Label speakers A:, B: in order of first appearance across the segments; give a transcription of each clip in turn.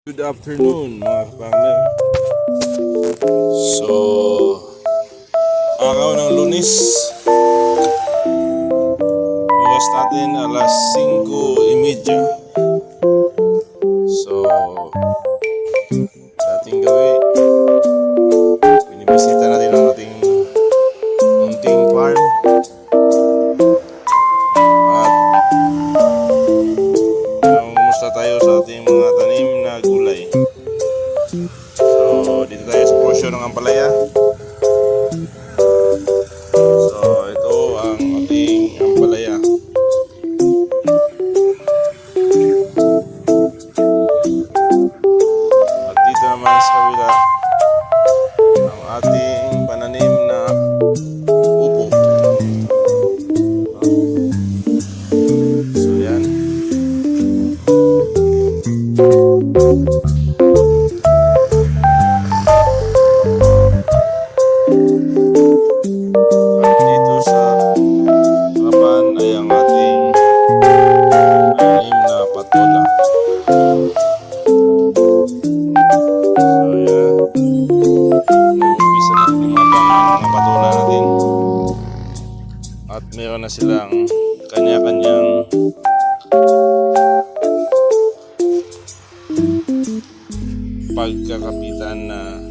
A: Good afternoon mga farmer. So, araw ng Lunes. Oras natin alas 5:30. So, ating gawin, binibisita natin ang ating munting farm. At kumusta tayo sa ating mga tanim na gulay. So, dito tayo sa portion ng ampalaya. So, ito ang ating ampalaya. At dito naman sa kabila ang ating pananim na upo. So, yan. At dito sa harapan ay ang ating pananim na patola. So, yan. Nag-umpisa na lumabang ang mga patola natin. At meron na silang kanya-kanyang pagkakapitan na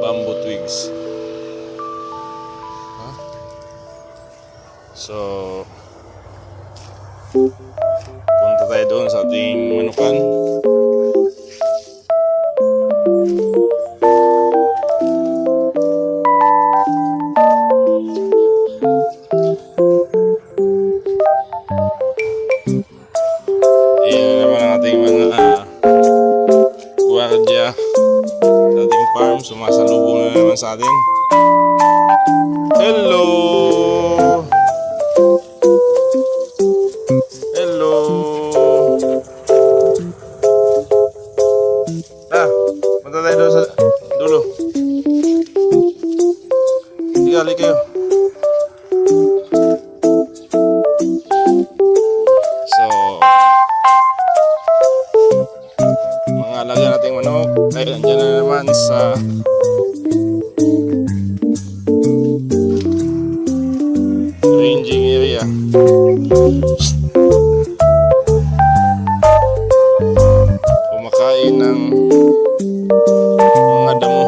A: bamboo twigs. So, punta tayo doon sa ating manukan. Ayan naman ang ating mga gwardiya sa ating farm. Sumasalubong na naman sa atin. Hello! Hello! Punta tayo doon sa dulo. Tigali kayo. So, mga alaga nating manok ay andyan na naman sa ranging area. Kumakain ng mga damo.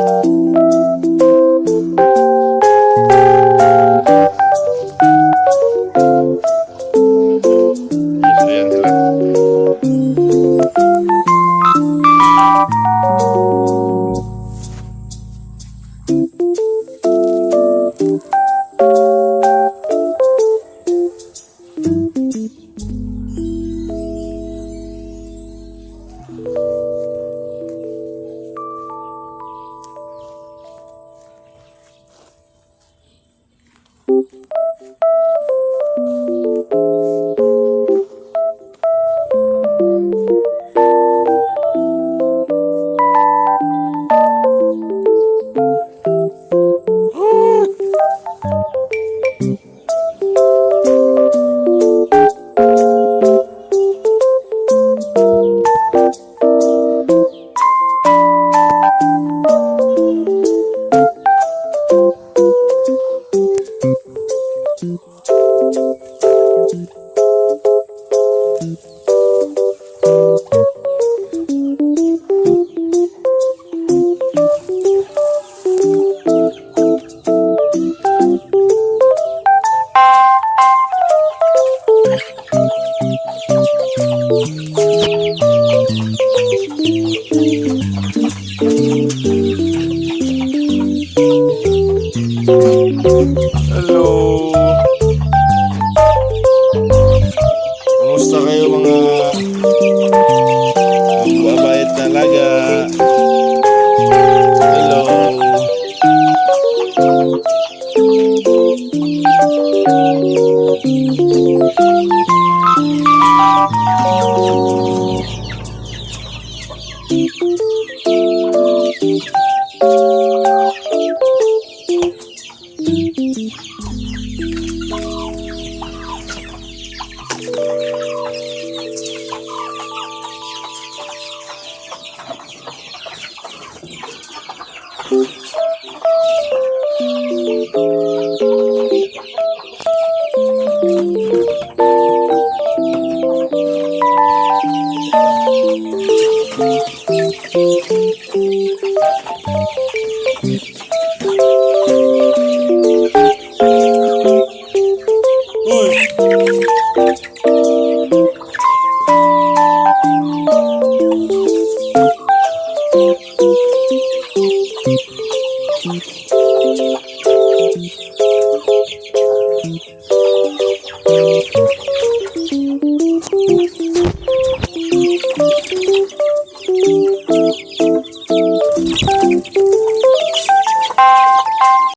A: So, yan sila. Hello! Kumusta kayo mga mababait na alaga? Hello! Uy!